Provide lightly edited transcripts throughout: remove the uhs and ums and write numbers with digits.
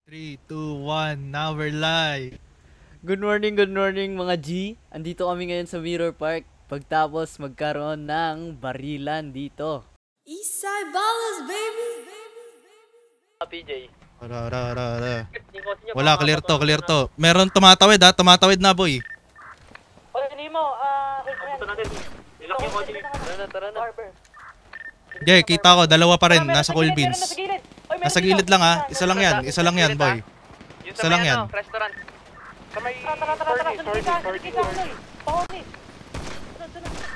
3, 2, 1, now we're live. Good morning mga G. Andito kami ngayon sa Mirror Park pagtapos magkaroon ng barilan dito. Eastside Ballers, baby! PJ. Wala, clear to. Meron tumatawid ha, tumatawid na boy. Pagkini mo, ilak yung kotse. Tara na. Hindi, kita ko, dalawa pa rin, nasa cool beans. Nasa gilid lang ha, isa lang yan boy. Isa lang yan. Restaurant. Sa may Tara.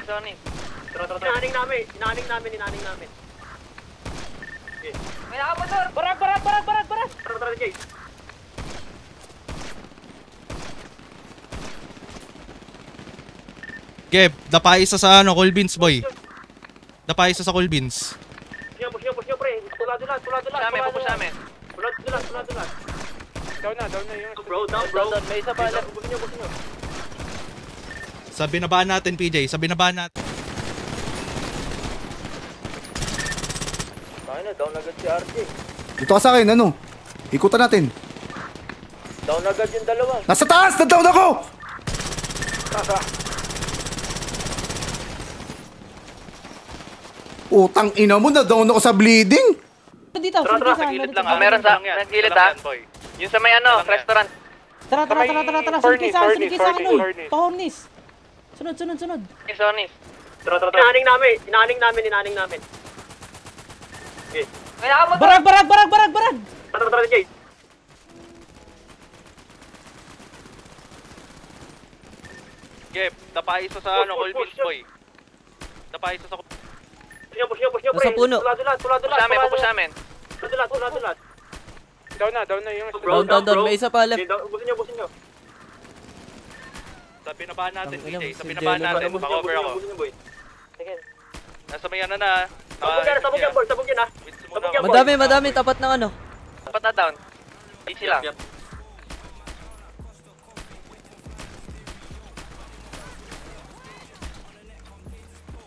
Sony. Inaning namin. May nakamotor. Barag. Tara, Jay. Geb, dapa isa sa ano, cool beans boy. Dapa isa sa cool beans. Push nyo, pre. Tulado lang. Sa amin. Tulad. Down na yung... Bro. May isa pa lang. Busin nyo. Sa binabaan natin PJ, sa binabaan natin. Down agad si RJ. Dito ka sa akin, ano? Ikutan natin. Down agad yung dalawa. Nasa taas! Na-down ako! Utang ina mo, na-down ako sa bleeding! Dito, Tara, sa gilid lang. Meron sa gilid ha. Yung sa may ano, restaurant. Tara. Sunod sa akin, Tornis. Sunod. Sony. Tara. Inaning namin. Okay. May nakamotor. Barag. Tara, Jay. Geb, dapa isa sa ano, cool beans boy. Dapa isa sa Push nyo, pre. Nasa puno. Tulado lang. Push namin. Tulad. Down na yung... Down. May isa pa left. Busin nyo. Sa binabaan natin Ang ina, PJ, sa si binabaan Jello natin, naman. pa-cover ako. Busin nyo, boy. Sige. Nasa may ano na. Sabog yan, boy. Sabog yan, ha. Wits muna Sabog ako. yan. Madami tapat ng ano. Tapat na down. Easy lang. Yep.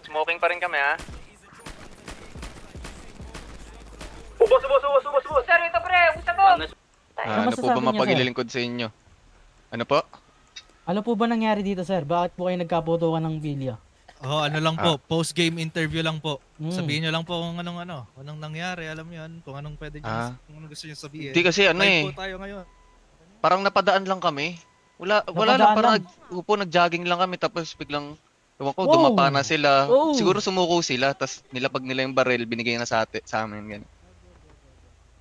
Smoking pa rin kami ha. Ubos. Sir, ito pre, gusto mo. Ano Ano po masasabi ba niyo, mapaglilingkod sa inyo? Ano po? Ano po ba nangyari dito, sir? Bakit po kayo nagkaputukan ng bilya? Oh, ano lang po, post-game interview lang po. Mm. Sabihin nyo lang po kung anong nangyari, alam nyo yan, kung anong pwede nyo, kung anong gusto nyo sabihin. Hindi kasi ano Live eh, po tayo ngayon. parang napadaan lang kami. Wala Napadaan lang, parang lang. nag-jogging lang kami tapos biglang, ewan ko, Wow. dumapa na sila. Wow. Siguro sumuko sila, tapos nilapag nila yung baril, binigay na sa amin.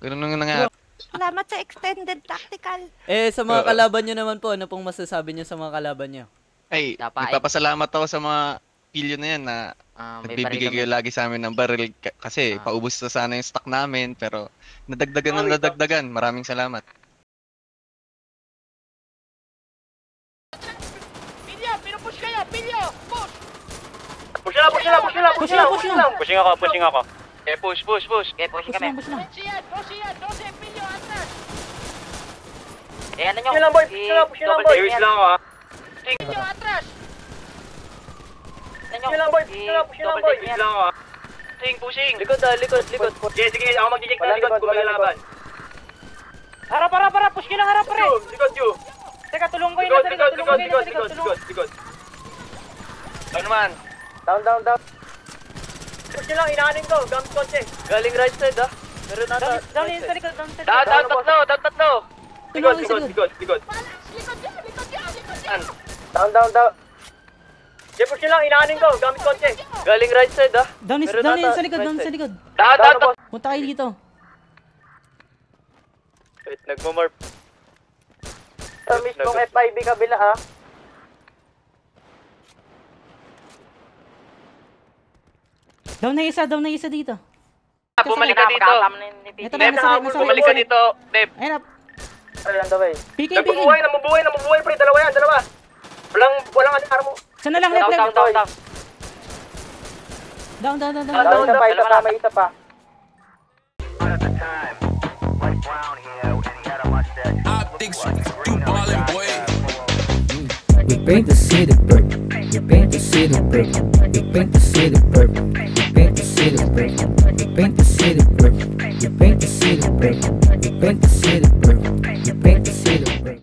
Ganun yung nangyari. Salamat sa extended tactical. Sa mga kalaban nyo naman po, ano pong masasabi nyo sa mga kalaban nyo? Ay, Dapat. nagpapasalamat ako sa mga pilyo na yan na nagbibigay kayo lagi sa amin ng baril kasi paubos na sana yung stock namin pero nadagdagan. Maraming salamat. Push lang. Pushing ako. Push. Push kami. Push na. Ano nyo? Push lang, boy. Serious lang ako, ha. Push lang, boy. Serious lang ako, ha. Pushing. Likod. Sige. Ako mag-eject na likod kung may laban. Harap, push nyo lang harap, pre. Likod, you. Teka, tulong ko yun Likod. nasa likod. Ano man? Down. Push nyo lang, inaanin ko. Gamit kotse. Galing right side ah. Meron na Down yun sa likod. Down tatlo. Likod. Down. Sige, push nyo lang, inaanin ko. Gamit kotse. Galing right side ah. Down yun sa likod. Down. Punta kayo dito. Wait, nagmamorp. Sa mismong F5 kabila, ha. Down na isa dito. Bumalik ka dito. Ito na, nasa Bumalik ka dito. Dep. Ayun na. Ano lang daw, eh. Piki. Namubuhay, pre. Dalawa yan. Walang alar mo. Sana lang, left. Down. May isa pa. We paint the city purple. We paint the city purple. We paint the city purple. We paint the city purple. paint the city brick. You paint the city brick. You paint the city brick. You paint the city